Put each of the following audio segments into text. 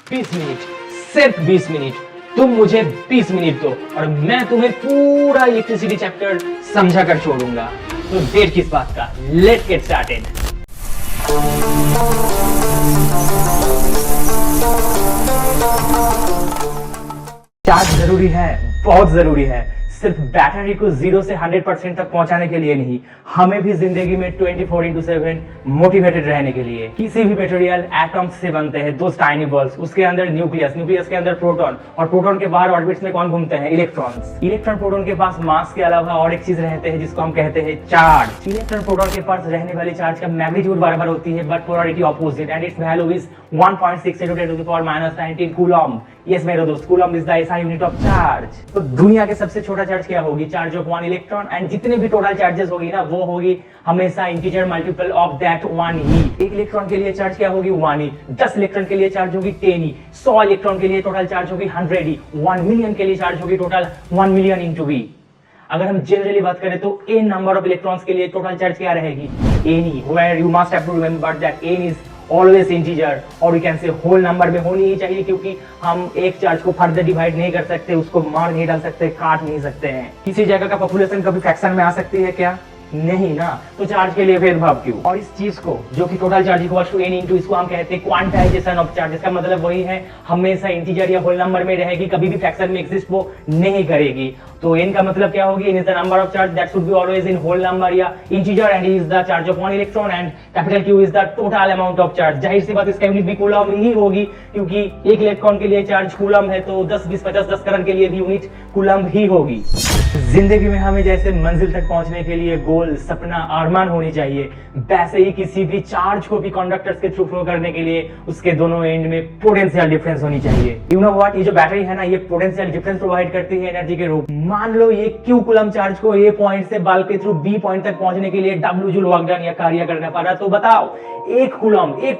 20 minute, सिर्फ 20 minute. तुम मुझे 20 मिनट दो और मैं तुम्हें पूरा इलेक्ट्रिसिटी चैप्टर समझा कर छोड़ूंगा। तो देर किस बात का, लेट्स गेट स्टार्टेड। चार्ज जरूरी है, बहुत जरूरी है। सिर्फ बैटरी को 0 से 100% तक पहुंचाने के लिए नहीं, हमें भी जिंदगी में 24/7 मोटिवेटेड रहने के लिए। किसी भी मटेरियल एटम्स से बनते हैं, दो टाइनी बॉल्स, उसके अंदर न्यूक्लियस, न्यूक्लियस के अंदर प्रोटॉन, और प्रोटॉन के बाहर ऑर्बिट्स में कौन घूमते हैं? इलेक्ट्रॉन्स। इलेक्ट्रॉन प्रोटॉन के पास मास के अलावा और एक चीज रहते हैं जिसको हम कहते हैं चार्ज। इलेक्ट्रॉन प्रोटॉन के पास रहने वाली चार्ज का मैग्नीट्यूड बराबर होती है but polarity opposite, and it's value is 1.6 × 10⁻⁹ coulomb. Yes मेरे दोस्त, coulomb is the SI unit of charge. तो दुनिया के सबसे छोटा चार्ज क्या होगी? चार्ज ऑफ 1 इलेक्ट्रॉन, एंड जितने भी टोटल चार्जेस होगी ना, वो होगी हमेशा इंटीजर मल्टीपल ऑफ दैट 1 ही। एक इलेक्ट्रॉन के लिए चार्ज क्या होगी? 1 ही। 10 इलेक्ट्रॉन के लिए चार्ज होगी 10 ही। 100 इलेक्ट्रॉन के लिए टोटल चार्ज होगी 100 ही। 1 मिलियन के लिए चार्ज होगी टोटल 1 मिलियन इंटू वी। अगर हम जनरली बात करें तो n नंबर ऑफ इलेक्ट्रॉन्स के लिए टोटल चार्ज क्या रहेगी? n ही। Where you must have to remember that n is always integer, और we can say whole number में होनी ही चाहिए, क्योंकि हम एक चार्ज को फर्दर डिवाइड नहीं कर सकते, उसको मार नहीं डाल सकते, काट नहीं सकते हैं। किसी जगह का पॉपुलेशन कभी फ्रैक्शन में आ सकती है क्या? नहीं ना। तो चार्ज के लिए भेदभाव क्यों? और इस चीज को जो कि total charge equals to n into, इसको हम कहते हैं क्वांटाइजेशन ऑफ चार्ज। इसका मतलब वही है, हमेशा इंटीजर या होल नंबर में रहेगी, कभी भी फ्रैक्शन में एग्जिस्ट वो नहीं करेगी। तो n का मतलब क्या होगी? n is the number of charge that should be always in whole number या integer, and is the charge of 1 electron, and capital Q is the total amount of charge. जाहिर सी बात, इसका यूनिट भी कूलम ही होगी, क्योंकि एक electron के लिए चार्ज कूलम है, तो 10, 20, 50, 10 करंट के लिए भी यूनिट कूलम ही होगी। जिंदगी में हमें जैसे मंजिल तक पहुंचने के लिए गोल, सपना, अरमान होनी चाहिए, वैसे ही किसी भी चार्ज को भी कंडक्टर्स के थ्रू फ्लो करने के लिए उसके दोनों एंड में पोटेंशियल डिफरेंस होनी चाहिए। यू नो व्हाट, ये जो बैटरी है ना, ये पोटेंशियल डिफरेंस प्रोवाइड करती है एनर्जी के रूप। मान लो ये Q कूलम चार्ज को A पॉइंट से बल्ब के थ्रू B पॉइंट तक पहुंचने के लिए W जूल वर्क डन या कार्य करना पड़ा, तो बताओ एक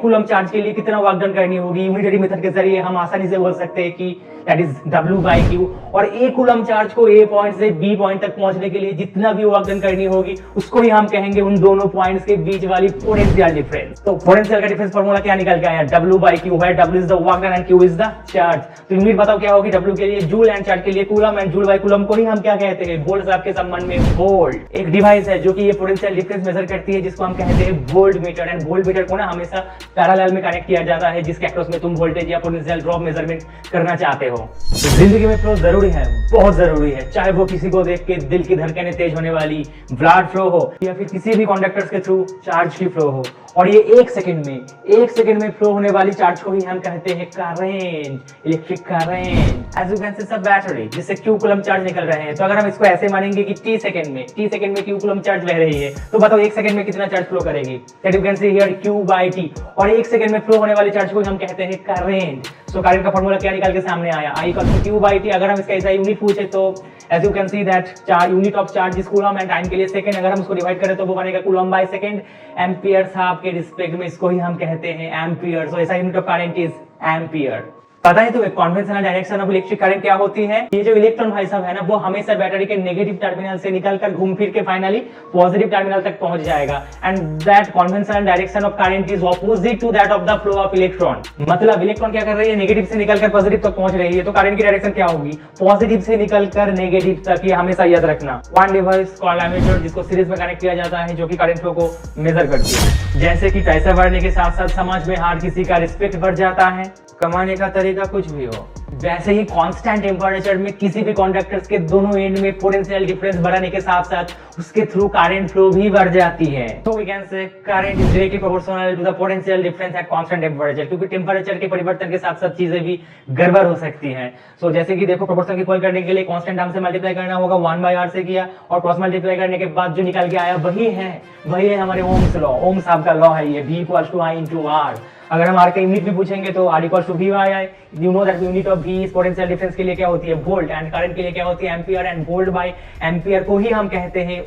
कूलम चार्ज के लिए कितना वर्क डन करनी होगी? यूनिटरी मेथड के जरिए हम आसानी से बोल सकते हैं कि दैट इज W/Q, और एक कूलम चार्ज को A पॉइंट से B पॉइंट तक पहुंचने के लिए जितना भी वर्क डन करनी होगी, उसको ही हम कहेंगे उन दोनों पॉइंट्स के बीच वाली पोटेंशियल डिफरेंस। तो पोटेंशियल का डिफरेंस फार्मूला क्या निकल के आया? W/Q, where W is the work done and Q is the charge। तो यूनिट बताओ क्या होगी? W के लिए जूल, एंड चार्ज के लिए कूलम, एंड जूल/कूलम को ही हम क्या कहते हैं? वोल्ट आपके संबंध में वोल्ट। एक डिवाइस है जो कि ये पोटेंशियल डिफरेंस मेजर करती है, जिसको हम कहते हैं volt meter, and volt meter को ना हमेशा पैरेलल में कनेक्ट किया जाता है, जिसके अक्रॉस में तुम वोल्टेज या पोटेंशियल ड्रॉप मेजरमेंट करना चाहते हो। जिंदगी में फ्लो जरूरी है, बहुत जरूरी है, चाहे वो किसी को देख के दिल की धड़कनें तेज होने वाली ब्लड फ्लो हो, या फिर किसी भी कंडक्टर्स के थ्रू चार्ज की फ्लो हो। और ये एक सेकंड में फ्लो होने वाली चार्ज को ही हम कहते हैं current, electric current. As you can see सब बैटरी जिससे Q कूलम चार्ज निकल रहे हैं, तो अगर हम इसको ऐसे मानेंगे कि t सेकंड में Q कूलम चार्ज बह रही है, तो बताओ एक सेकंड में कितना चार्ज फ्लो करेगी? That you can see here Q/t, और एक सेकंड में फ्लो होने वाली चार्ज को हम कहते हैं करंट। सो करंट का फार्मूला क्या निकल के सामने आया? I = Q/t। अगर हम इसका ऐसा यूनिट पूछे तो as you can see that charge unit of charge is coulomb, and time के लिए सेकंड, अगर हम उसको डिवाइड करें तो वो बनेगा कूलम/सेकंड। एम्पियर साहब के रिस्पेक्ट में इसको ही हम कहते हैं एम्पियर। सो ऐसा unit of current is ampere. पता है तुम्हें conventional direction of electric current क्या होती है? ये जो इलेक्ट्रॉन भाई साहब है ना, वो हमेशा बैटरी के नेगेटिव टर्मिनल से निकलकर घूम फिर के फाइनली पॉजिटिव टर्मिनल तक पहुंच जाएगा, and that conventional direction of current is opposite to that of the flow of electron. मतलब इलेक्ट्रॉन क्या कर रही है? नेगेटिव से निकलकर पॉजिटिव तक पहुंच रही है, तो करंट की डायरेक्शन क्या होगी? पॉजिटिव से निकलकर नेगेटिव तक। ये हमेशा याद रखना। वन डिवाइस कॉल्ड एमीटर, जिसको सीरीज में कनेक्ट किया जाता है, जो कि करंट फ्लो को मेजर करती है। जैसे कि पैसा बढ़ने के साथ साथ समाज में हर किसी का रिस्पेक्ट बढ़ जाता है, कमाने का तरीका कुछ भी हो, वैसे ही कांस्टेंट टेम्परेचर में किसी भी कंडक्टर्स के दोनों एंड में पोटेंशियल डिफरेंस बढ़ने के साथ साथ उसके थ्रू करंट फ्लो भी बढ़ जाती है। तो we can say current is directly proportional to the potential difference at constant temperature, क्योंकि टेम्परेचर के परिवर्तन के साथ साथ चीजें भी गड़बड़ हो सकती हैं। सो जैसे कि देखो, प्रोपोर्शन की इक्वल करने के लिए कांस्टेंट टर्म से मल्टीप्लाई करना होगा, 1/r से किया, और क्रॉस मल्टीप्लाई करने के बाद जो निकल के आया वही है हमारे ओम्स लॉ। ओम्स साहब का लॉ है ये, V = I × R। अगर हम R का यूनिट भी पूछेंगे तो R = VI। You know that unit of V इस पोटेंशियल डिफरेंस के लिए क्या होती है? वोल्ट, एंड करंट के लिए क्या होती है? एम्पियर, एंड वोल्ट/एम्पियर को ही हम कहते हैं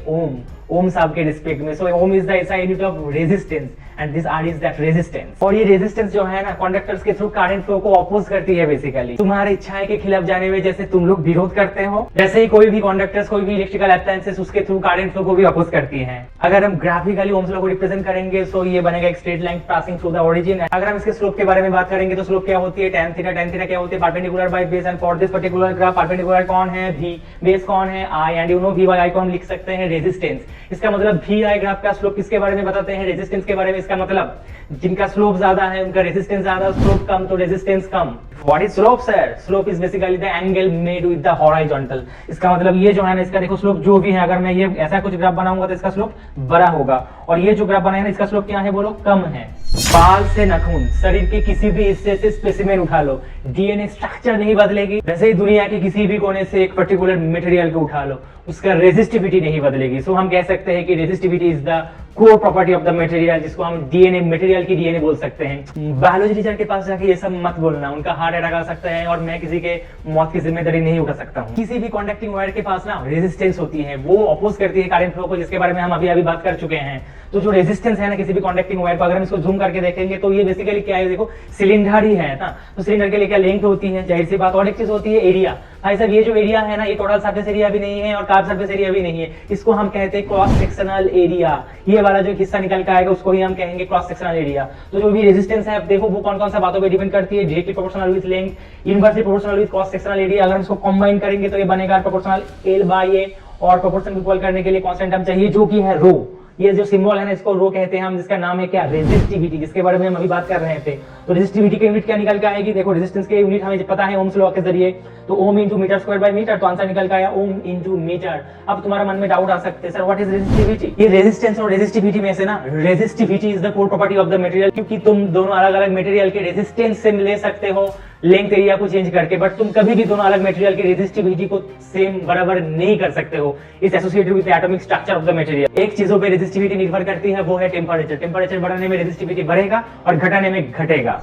ओम साहब के रिस्पेक्ट में। So ohm is the SI unit of resistance, and this R is that resistance. और ये रेजिस्टेंस जो है ना, कंडक्टर्स के थ्रू करंट फ्लो को अपोज करती है। बेसिकली तुम्हारी इच्छाएं के खिलाफ जाने में जैसे तुम लोग विरोध करते हो, वैसे ही कोई भी कंडक्टर्स, कोई भी इलेक्ट्रिकल अप्लायंसेस उसके थ्रू करंट फ्लो को भी अपोज करती हैं। अगर हम ग्राफिकली ओम्स लॉ को रिप्रेजेंट करेंगे, सो ये बनेगा एक straight line passing through the origin अगर हम इसके स्लोप के बारे में बात करेंगे तो स्लोप क्या होती है, tan थीटा क्या होती है, perpendicular by base, and for this particular graph perpendicular कौन है, v, बेस कौन है, i, and you know v by i को हम लिख सकते हैं रेजिस्टेंस। इसका मतलब vi ग्राफ का स्लोप किसके बारे में बताते हैं, रेजिस्टेंस के बारे में। इसका मतलब जिनका स्लोप ज्यादा है उनका रेजिस्टेंस ज्यादा, स्लोप कम तो resistance come. What is slope sir? Slope is basically the angle made with the horizontal। इसका मतलब ये जो है ना, इसका देखो स्लोप जो भी है, अगर मैं ये ऐसा कुछ ग्राफ बनाऊंगा तो इसका स्लोप बड़ा होगा, और ये जो ग्राफ बनाया ना इसका स्लोप क्या है बोलो, कम है। बाल से नाखून, शरीर के किसी भी हिस्से से स्पेसिमेन उठा लो, डीएनए स्ट्रक्चर नहीं बदलेगी। वैसे ही दुनिया के किसी भी कोने से एक पर्टिकुलर मटेरियल को उठा लो, उसका रेजिस्टिविटी नहीं बदलेगी। सो हम कह सकते हैं कि resistivity is the core property of the material, जिसको हम डीएनए, मटेरियल की डीएनए बोल सकते हैं। बायोलॉजी टीचर के पास जाके ये सब मत बोलना, उनका हार्ट अटैक आ सकता है और मैं किसी के मौत की जिम्मेदारी नहीं उठा सकता हूँ। किसी भी कंडक्टिंग वायर के पास ना रेजिस्टेंस होती है, वो अपोज करती है करंट फ्लो को, जिसके बारे में हम अभी बात कर चुके हैं। तो जो रेजिस्टेंस है ना किसी भी कंडक्टिंग वायर को, अगर हम इसको जूम करके देखेंगे तो ये बेसिकली क्या है, देखो सिलेंडर ही है ना, तो सिलेंडर के लिए क्या लेंथ होती है, जाहिर सी बात। और एक चीज होती है एरिया। भाई साहब ये जो एरिया है ना, ये टोटल सरफेस एरिया भी नहीं है और कर्व सरफेस एरिया भी नहीं है, इसको हम कहते हैं क्रॉस सेक्शनल एरिया। ये वाला जो हिस्सा निकल के आएगा उसको ही हम कहेंगे क्रॉस सेक्शनल एरिया। तो जो भी रेजिस्टेंस है, अब देखो वो कौन कौन सा बातों पे डिपेंड करती है, directly proportional with length, inversely proportional with cross sectional area. अगर हम इसको कंबाइन करेंगे तो ये बनेगा प्रोपोर्शनल L बाय A, और प्रोपोर्शन इक्वल करने के लिए कांस्टेंट टर्म चाहिए जो कि है रो। ये जो सिंबल है ना इसको रो कहते हैं हम, जिसका नाम है क्या, रेजिस्टिविटी, जिसके बारे में हम अभी बात कर रहे थे। तो रेजिस्टिविटी की यूनिट क्या निकल के आएगी, देखो रेजिस्टेंस की यूनिट हमें पता है ओम्स लॉ के जरिए, तो ohm into metre square by metre, तो आंसर निकल के आया ओम इंटू मीटर। अब तुम्हारा मन में डाउट आ सकते हैं, सर व्हाट इज रेजिस्टिविटी। ये रेजिस्टेंस और रेजिस्टिविटी में से ना, resistivity is the core property of the material, क्योंकि तुम दोनों अलग अलग मटेरियल के रेजिस्टेंस से ले सकते हो लेंथ एरिया को चेंज करके, बट तुम कभी भी दोनों अलग मटेरियल की रेजिस्टिविटी को सेम बराबर नहीं कर सकते हो। इस associated with atomic structure of the material. एक चीजों पे रेजिस्टिविटी निर्भर करती है, वो है टेंपरेचर। टेंपरेचर बढ़ाने में रेजिस्टिविटी बढ़ेगा और घटाने में घटेगा।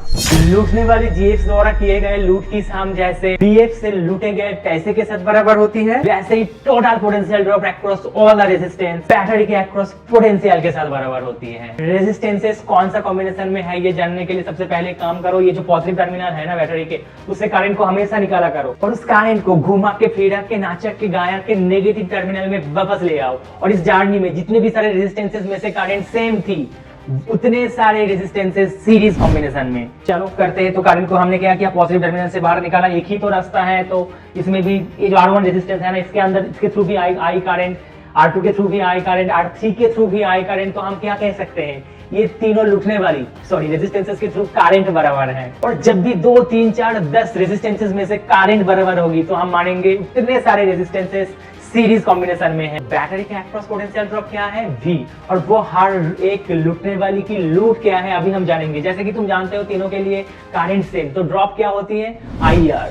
लूटने वाली जीएफ द्वारा किए गए लूट की साम जैसे बीएफ से लूटे गए पैसे के साथ बराबर होती है, वैसे ही total potential drop across all the resistance battery के अक्रॉस पोटेंशियल के साथ बराबर होती है। रेजिस्टेंसेस कौन सा कॉम्बिनेशन में है ये जानने के लिए सबसे पहले काम करो, ये जो पॉजिटिव टर्मिनल है ना बैटरी के, उससे करंट को हमेशा निकाला करो और उस करंट को घुमा के फेरा के नाचक के गाया के नेगेटिव टर्मिनल में वापस ले आओ। और इस जर्नी में जितने भी सारे रेजिस्टेंसेस में से करंट सेम थी, उतने सारे रेजिस्टेंसेस सीरीज कॉम्बिनेशन में। चलो करते हैं। तो करंट को हमने क्या किया, पॉजिटिव टर्मिनल से बाहर निकाला, एक ही तो रास्ता है। तो इसमें भी ये जो R1 रेजिस्टेंस है ना, इसके अंदर इसके थ्रू भी आई करंट, R2 के थ्रू भी आई करंट, R3 के थ्रू भी आई करंट। तो हम क्या कह सकते हैं, ये तीनों लुटने वाली रेजिस्टेंसेस के थ्रू करंट बराबर है। और जब भी 2, 3, 4, 10 रेजिस्टेंसेस में से करंट बराबर होगी तो हम मानेंगे उतने सारे रेजिस्टेंसेस सीरीज कॉम्बिनेशन में है। बैटरी के अक्रॉस पोटेंशियल ड्रॉप क्या है, V, और वो हर एक लुटने वाली की लूट क्या है अभी हम जानेंगे। जैसे कि तुम जानते हो तीनों के लिए करंट सेम, तो ड्रॉप क्या होती है, IR,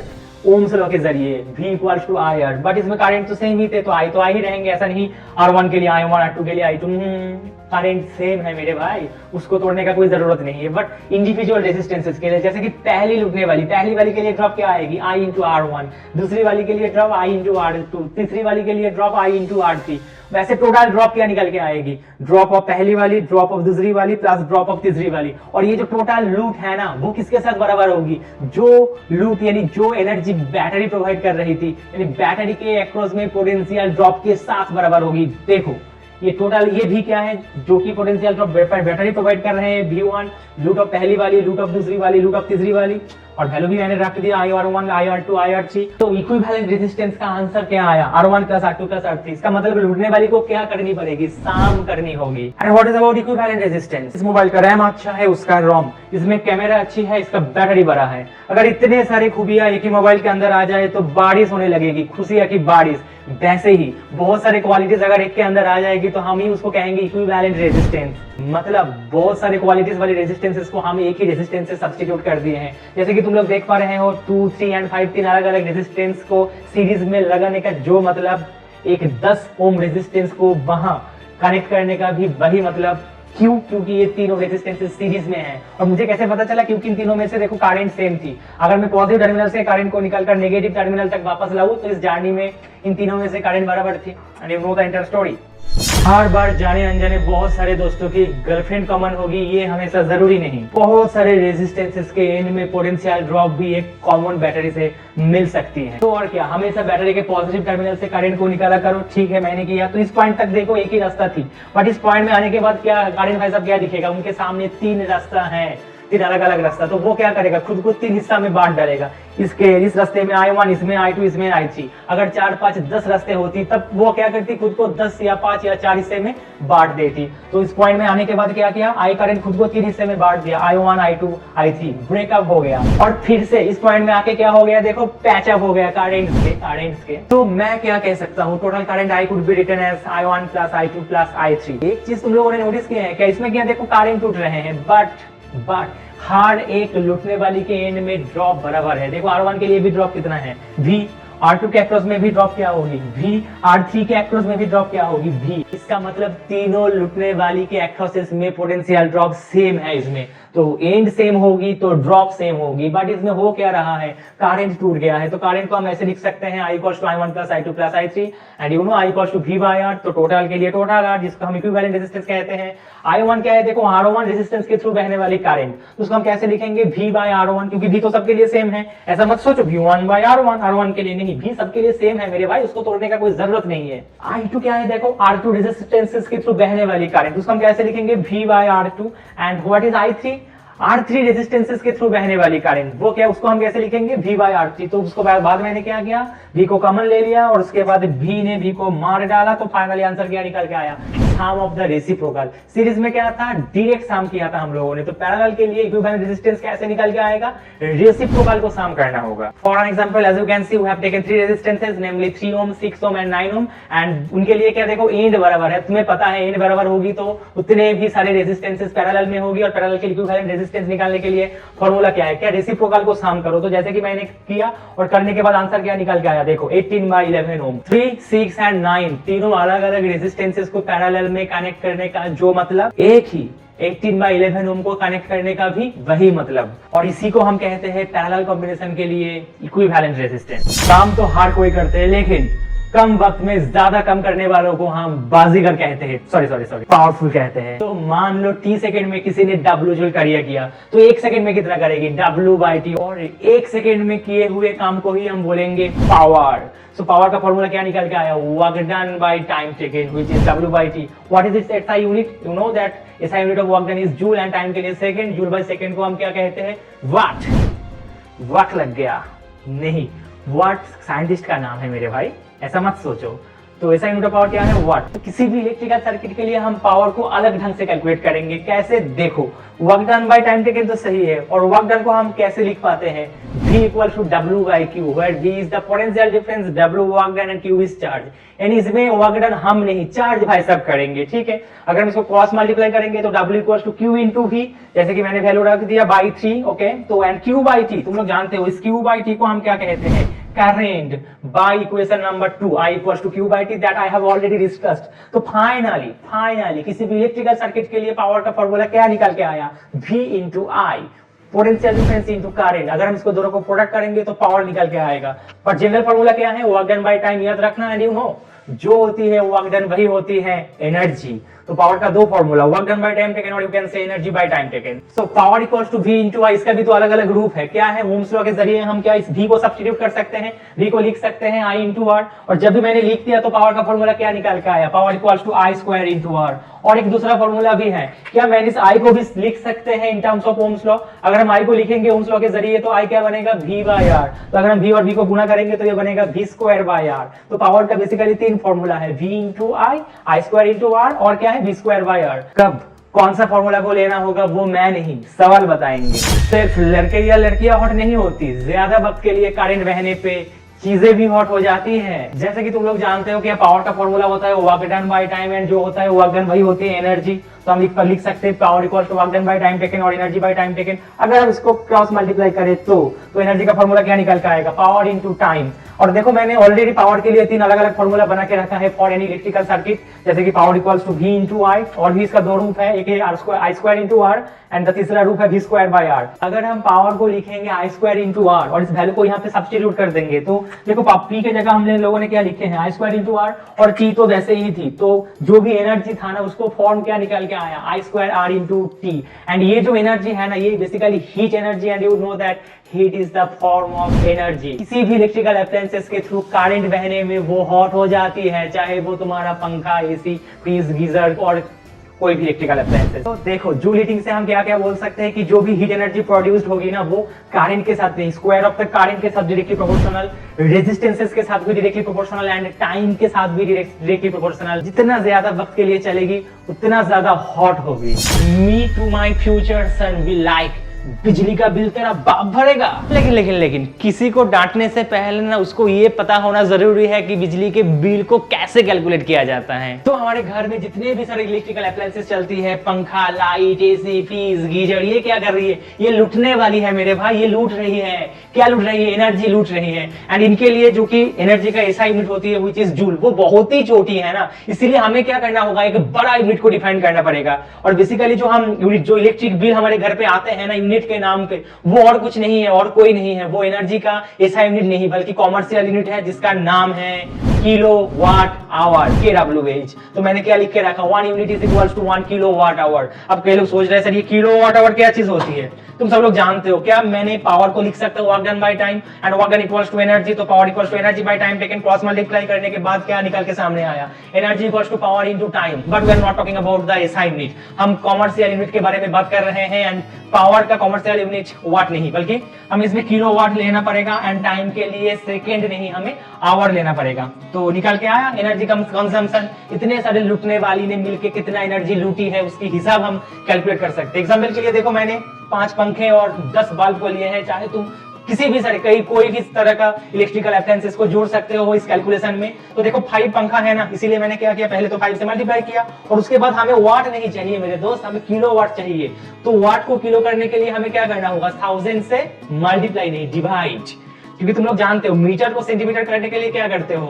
ओम्स लॉ के जरिए V equals to IR। But इसमें करंट तो सेम ही थे, तो I ही रहेंगे। ऐसा नहीं R1 के लिए I1, R2 के लिए I2, करंट सेम है मेरे भाई, उसको तोड़ने का कोई जरूरत नहीं है। बट इंडिविजुअल रेजिस्टेंसेस के लिए, जैसे कि पहली लुटने वाली, पहली वाली के लिए ड्रॉप क्या आएगी, I इंटू R1, दूसरी वाली के लिए ड्रॉप I इंटू R2, तीसरी वाली के लिए ड्रॉप I इंटू R3। वैसे टोटल ड्रॉप क्या निकल के आएगी, ड्रॉप ऑफ पहली वाली, ड्रॉप ऑफ दूसरी वाली प्लस ड्रॉप ऑफ तीसरी वाली। और ये जो टोटल लूट है ना, वो किसके साथ बराबर होगी, जो लूट यानी जो एनर्जी बैटरी प्रोवाइड कर रही थी, यानी बैटरी के अक्रॉस में पोटेंशियल ड्रॉप के साथ बराबर होगी। देखो ये टोटल, ये भी क्या है, जो कि पोटेंशियल ड्रॉप बैटरी प्रोवाइड कर रहे हैं, V1, लूट ऑफ पहली वाली, लूट ऑफ दूसरी वाली, लूट ऑफ तीसरी वाली, और वैल्यू भी मैंने रख दिया IR1, IR2, IR3। तो इक्विवेलेंट रेजिस्टेंस का आंसर क्या आया, R1 plus R2 plus R3। इसका मतलब लूटने वाली को क्या करनी पड़ेगी, साम करनी होगी। And what is about equivalent resistance, इस मोबाइल का रैम अच्छा है, उसका रोम, इसमें कैमरा अच्छी है, इसका बैटरी बड़ा है। अगर इतने सारे खूबियां एक ही मोबाइल के अंदर आ जाए तो बारिश होने लगेगी, खुशियां की बारिश। वैसे ही बहुत सारे क्वालिटीज अगर एक के अंदर आ जाएगी तो हम ही उसको कहेंगे इक्विवेलेंट रेजिस्टेंस। मतलब बहुत सारे क्वालिटीज वाली रेजिस्टेंसेस को हम एक ही रेजिस्टेंस से सब्स्टिट्यूट कर दिए हैं। जैसे कि तुम लोग देख पा रहे हो 2, 3 एंड 5 तीन अलग अलग रेजिस्टेंस को सीरीज में लगाने का जो मतलब, एक 10 ओम रेजिस्टेंस को वहां कनेक्ट करने का भी वही मतलब। क्यों, क्योंकि ये तीनों रेजिस्टेंसेस सीरीज में हैं। और मुझे कैसे पता चला, क्योंकि इन तीनों में से देखो करंट सेम थी। अगर मैं पॉजिटिव टर्मिनल से करंट को निकालकर नेगेटिव टर्मिनल तक वापस लाऊं तो इस जर्नी में इन तीनों में से करंट बराबर थी। And you know the entire story. हर बार जाने अनजाने बहुत सारे दोस्तों की गर्लफ्रेंड कॉमन होगी, ये हमेशा जरूरी नहीं। बहुत सारे रेजिस्टेंसेस के एंड में पोटेंशियल ड्रॉप भी एक कॉमन बैटरी से मिल सकती है। तो और क्या, हमेशा बैटरी के पॉजिटिव टर्मिनल से करंट को निकाला करो। ठीक है, मैंने किया। तो इस पॉइंट तक देखो एक ही रास्ता थी, बट इस पॉइंट में आने के बाद क्या करंट भाई साहब क्या दिखेगा, उनके सामने 3 रास्ता है। तीन अलग अलग रास्ता, तो वो क्या करेगा, खुद को तीन हिस्सा में बांट डालेगा। इस रास्ते में I1, इसमें I2, इसमें I3। अगर 4, 5, 10 रास्ते होती तब वो क्या करती, खुद को 10 या 5 या 4 हिस्से में बांट देती। तो इस पॉइंट में आने के बाद क्या किया, आई करंट खुद को तीन हिस्से में बांट दिया, I1, I2, I3, ब्रेकअप हो गया। और फिर से इस पॉइंट में आके क्या हो गया, देखो पैचअप हो गया करंट्स के। तो मैं क्या कह सकता हूँ, total current I could be written as I1 plus I2 plus I3। एक चीज तुम लोगों ने नोटिस किया है क्या, इसमें क्या देखो करंट टूट रहे हैं, बट हर एक लुटने वाली के एंड में ड्रॉप बराबर है। देखो R1 के लिए भी ड्रॉप कितना है, V, R2 के अक्रॉस में भी ड्रॉप क्या होगी, V, R3 के अक्रॉस में भी ड्रॉप क्या होगी, V। इसका मतलब तीनों लुटने वाली के अक्रॉसेस में पोटेंशियल ड्रॉप सेम है इसमें, तो एंड सेम होगी तो ड्रॉप सेम होगी। बट इसमें हो क्या रहा है, करंट टूट गया है। तो करंट को हम ऐसे लिख सकते हैं, I equals to I1 plus I2 plus I3 and you no I equals to V by R। तो टोटल के लिए टोटल R, जिसको हम इक्विवेलेंट रेजिस्टेंस कहते हैं। I1 क्या है, देखो R1 रेजिस्टेंस के थ्रू बहने वाली करंट, तो उसको हम कैसे लिखेंगे, V by R1, क्योंकि V तो सबके लिए सेम है। ऐसा मत सोचो V1 by R1, R1 के लिए नहीं, V सबके लिए सेम है मेरे भाई, उसको तोड़ने का कोई जरूरत नहीं है। I2 क्या है, देखो R2 रेजिस्टेंसेस के थ्रू बहने वाली करंट, उसको हम कैसे लिखेंगे, V by R2 and what is I3, R3 resistances के थ्रू बहने वाली करंट, वो क्या, उसको हम कैसे लिखेंगे, V by R3। तो उसको बाद मैंने क्या किया, V को कॉमन ले लिया और उसके बाद V ने V को मार डाला, तो फाइनली आंसर क्या निकल के आया, सम ऑफ द रेसिप्रोकल। सीरीज में क्या था, डायरेक्ट सम किया था हम लोगों ने, तो पैरेलल के लिए इक्विवेलेंट रेजिस्टेंस कैसे निकल के आएगा, रेसिप्रोकल को सम करना होगा। For an example, as you can see we have taken 3 resistances namely 3 ohm, 6 ohm and 9 ohm, and उनके लिए क्या देखो एंड बराबर है। तुम्हें पता है एंड बराबर होगी तो उतने भी सारे रेजिस्टेंसेस पैरेलल में होगी, और पैरेलल के इक्विवेलेंट रेजिस्टेंस निकालने के लिए फॉर्मूला क्या है, क्या रेसिप्रोकल को सम करो। तो जैसे कि मैंने किया और करने के बाद आंसर क्या निकल के आया, देखो 18 by 11 ओम। 3, 6 एंड 9 तीनों अलग अलग रेजिस्टेंसेस को पैरेलल में कनेक्ट करने का जो मतलब एक ही, 18 by 11 ओम को कनेक्ट करने का भी वही मतलब, और इसी को हम कहते हैं पैरेलल कॉम्बिनेशन के लिए इक्विवेलेंट रेजिस्टेंस। काम तो हर कोई करते हैं, लेकिन कम वक्त में ज्यादा कम करने वालों को हम बाजीगर कहते हैं, सॉरी पावरफुल कहते हैं। तो मान लो t सेकंड में किसी ने W जूल कार्य किया, तो 1 सेकंड में कितना करेगी, W by T, और 1 सेकंड में किए हुए काम को ही हम बोलेंगे पावर। सो पावर का फॉर्मूला क्या निकल के आया, work done by time taken which is W by T। What is it's SI unit, you know that SI unit of work done is joule and time के लिए second. Joule by second को हम क्या कहते हैं, वाट लग गया नहीं, वाट साइंटिस्ट का नाम है मेरे भाई, ऐसा मत सोचो। तो ऐसा यूनिट ऑफ पावर क्या है, वाट। तो किसी भी इलेक्ट्रिकल सर्किट के लिए हम पावर को अलग ढंग से कैलकुलेट करेंगे, कैसे, देखो work done by time taken तो सही है, और वर्क डन को हम कैसे लिख पाते हैं, V equal to W by Q, where V is the potential difference, W work done and Q is charge। यानी इसमें वर्क डन हम नहीं, चार्ज भाई सब करेंगे, ठीक है। अगर हम इसको क्रॉस मल्टीप्लाई करेंगे तो W equals to Q into V, जैसे कि मैंने वैल्यू रख दिया by 3, ओके। तो एंड Q by T तुम लोग जानते हो, इस Q by T को हम क्या कहते हैं, current. By equation number 2 I equals to Q by T that I have already discussed। तो फाइनली किसी भी इलेक्ट्रिकल सर्किट के लिए पावर का फॉर्मूला क्या निकल के आया, V into I, potential difference into current. अगर हम इसको दोनों को प्रोडक्ट करेंगे तो पावर निकल के आएगा। पर जनरल फॉर्मूला क्या है, वर्क डन बाय टाइम याद रखना, एंड यू नो जो होती है वर्क डन वही होती है एनर्जी। तो पावर का दो formula, work done by time taken और you can say energy by time taken. So power equals to V into I, इसका भी तो अलग अलग रूप है, क्या है, ओम्स लॉ के जरिए हम क्या इस V को सब्स्टिट्यूट कर सकते हैं, V को लिख सकते हैं I इनटू R, और जब भी मैंने लिख दिया तो पावर का फॉर्मूला क्या निकल के आया, power equals to I square into R। और एक दूसरा फॉर्मूला भी है, क्या मैंने इस I को भी लिख सकते हैं in terms of Ohm's law. अगर हम I को लिखेंगे ओम्स लॉ के जरिए तो I क्या बनेगा, V बाय R। तो अगर हम V और V को गुणा करेंगे तो ये बनेगा V स्क्वायर बाय R। तो पावर का बेसिकली 3 फॉर्मूला है, V into I square into R, और क्या है V स्क्वायर बाय R। कब कौन सा फॉर्मूला को लेना होगा वो मैं नहीं, सवाल बताएंगे। सिर्फ लड़के या लड़कियां हॉट नहीं होती, ज्यादा वक्त के लिए करंट बहने पे चीजें भी हॉट हो जाती हैं। जैसे कि तुम लोग जानते हो कि पावर का फॉर्मूला होता है work done by time, and जो होता है वर्क डन वही होती है एनर्जी। तो हम लिख सकते हैं power equal to work done by time taken और एनर्जी बाय टाइम टेकन। अगर हम इसको क्रॉस मल्टीप्लाई करें तो एनर्जी का फॉर्मूला क्या निकल के आएगा, पावर इनटू टाइम। और देखो मैंने ऑलरेडी पावर के लिए 3 अलग अलग फॉर्मूला बना के रखा है फॉर एनी इलेक्ट्रिकल सर्किट, जैसे कि power equals to V into I, और भी इसका 2 रूप है, एक है I square into R and the तीसरा रूप है V स्क्वायर बाय R। अगर हम पावर को लिखेंगे I स्क्वायर इनटू R और इस वैल्यू को यहाँ पे सब्स्टिट्यूट कर देंगे तो देखो P के जगह हमने लोगों ने क्या लिखे हैं, I स्क्वायर इनटू R, और T तो वैसे ही थी, तो जो भी एनर्जी था ना उसको फॉर्म क्या निकल के आया, I square R into T। And ये जो एनर्जी है ना ये basically heat energy, and you know that heat is the form of energy. किसी भी इलेक्ट्रिकल अप्लायंसेस के थ्रू करंट बहने में वो हॉट हो जाती है, चाहे वो तुम्हारा पंखा, AC, फ्रीज, गीजर और कोई भी इलेक्ट्रिकल अप्लायंसेस। तो देखो जूल हीटिंग से हम क्या क्या बोल सकते हैं कि जो भी हीट एनर्जी प्रोड्यूस्ड होगी ना वो करंट के साथ नहीं, स्क्वायर ऑफ द करंट के साथ डायरेक्टली प्रोपोर्शनल, रेजिस्टेंसेस के साथ भी डायरेक्टली प्रोपोर्शनल एंड टाइम के साथ भी डायरेक्टली प्रोपोर्शनल। जितना ज्यादा वक्त के लिए चलेगी उतना ज्यादा हॉट होगी। Me to my future son will like बिजली का बिल तेरा बाप भरेगा। लेकिन किसी को डांटने से पहले ना उसको ये पता होना जरूरी है कि बिजली के बिल को कैसे कैलकुलेट किया जाता है। तो हमारे घर में जितने भी सारे इलेक्ट्रिकल अप्लायंसेस चलती है, पंखा, लाइट, एसी, फ्रिज, गीजर, ये क्या कर रही है? ये लूटने वाली है मेरे भाई, ये लूट रही है। क्या लूट रही है? एनर्जी लूट रही है। एंड इनके लिए जो कि एनर्जी का ऐसा यूनिट होती है व्हिच इज जूल, वो बहुत ही छोटी है ना, इसीलिए हमें क्या करना होगा, एक बड़ा यूनिट को डिफाइन करना पड़ेगा। और बेसिकली जो हम यूनिट, जो इलेक्ट्रिक बिल हमारे घर पे आते हैं ना यूनिट के नाम पे, वो और कुछ नहीं है और कोई नहीं है, वो एनर्जी का ऐसा यूनिट नहीं बल्कि कॉमर्शियल यूनिट है जिसका नाम है किलोवाट आवर, KWH। तो मैंने क्या लिख के रखा, 1 unit is equals to 1 kilowatt hour. अब कई लोग सोच रहे हैं सर ये किलोवाट आवर क्या चीज होती है? तुम सब लोग जानते हो क्या? मैंने पावर को लिख सकता हूं work done by time and work done equals to energy. तो power equals to energy by time taken cross multiply करने के बाद क्या निकल के सामने आया? Energy equals to power into time. But we are not talking about the SI unit, हम कॉमर्शियल यूनिट के बारे में बात कर रहे हैं। एंड पावर का कॉमर्शियल यूनिट वाट नहीं बल्कि हम इसमें किलोवाट लेना पड़ेगा एंड टाइम के लिए सेकंड नहीं, हमें आवर लेना पड़ेगा। तो निकल के आया एनर्जी कंजम्पशन। इतने सारे लूटने वाली ने मिलके कितना एनर्जी लूटी है उसकी हिसाब हम कैलकुलेट कर सकते हैं। एग्जांपल के लिए देखो, मैंने 5 पंखे और 10 बल्ब को लिए हैं। चाहे तुम किसी भी सारे कोई भी तरह का इलेक्ट्रिकल अप्लायंसेस को जोड़ सकते हो इस कैलकुलेशन में। तो देखो 5 पंखा है ना, इसीलिए मैंने क्या किया, पहले तो 5 से मल्टीप्लाई किया और उसके बाद हमें वाट नहीं चाहिए मेरे दोस्त, हमें किलोवाट चाहिए। तो वाट को किलो करने के लिए हमें क्या करना होगा, 1000 से मल्टीप्लाई नहीं, डिवाइड। क्योंकि तुम लोग जानते हो मीटर को सेंटीमीटर करने के लिए क्या करते हो,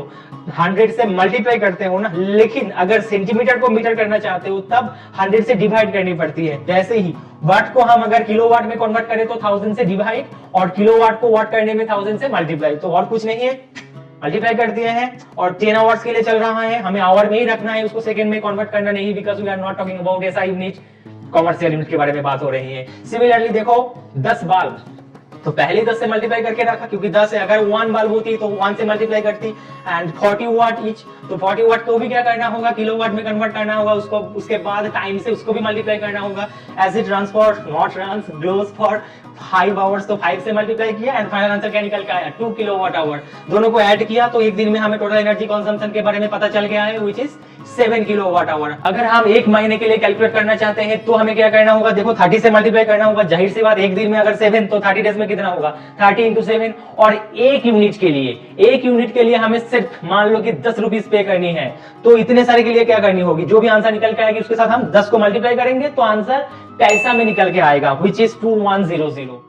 100 से मल्टीप्लाई करते हो ना। लेकिन अगर सेंटीमीटर को मीटर करना चाहते हो तब 100 से डिवाइड करनी पड़ती है। वैसे ही वाट को हम अगर किलोवाट में कन्वर्ट करें तो 1000 से डिवाइड और किलोवाट को वाट करने में 1000 से मल्टीप्लाई। तो और कुछ नहीं है, मल्टीप्लाई कर दिए हैं। और 10 आवर्स के लिए चल रहा है, हमें आवर में ही रखना है, उसको सेकंड में कन्वर्ट करना नहीं, because we are not talking about SI unit, commercial unit के बारे में बात हो रही है। सिमिलरली देखो 10 बल्ब, तो पहले 10 से मल्टीप्लाई करके रखा क्योंकि 10 है, अगर 1 बल्ब होती तो 1 से मल्टीप्लाई करती। एंड 40 वाट ईच, तो 40 वाट को भी क्या करना होगा, किलोवाट में कन्वर्ट करना होगा उसको। उसके बाद टाइम से उसको भी मल्टीप्लाई करना होगा। As it runs for not runs glows for 5 hours, तो 5 से मल्टीप्लाई किया एंड फाइनल आंसर क्या निकल के आया, 2 किलोवाट आवर। दोनों को ऐड किया तो एक दिन में हमें टोटल एनर्जी कंजम्पशन के बारे में पता चल गया है व्हिच इज 7 किलोवाट आवर। अगर हम एक महीने के लिए कैलकुलेट करना चाहते हैं तो हमें क्या करना होगा, देखो 30 से मल्टीप्लाई करना होगा। जाहिर सी बात, एक दिन में अगर 7 तो 30 डेज में कितना होगा, 30 इंटू 7। और एक यूनिट के लिए हमें सिर्फ मान लो कि 10 रुपीज पे करनी है। तो इतने सारे के लिए क्या करनी होगी, जो भी आंसर निकल के आएगी उसके साथ हम 10 को मल्टीप्लाई करेंगे तो आंसर पैसा में निकल के आएगा व्हिच इज 2100।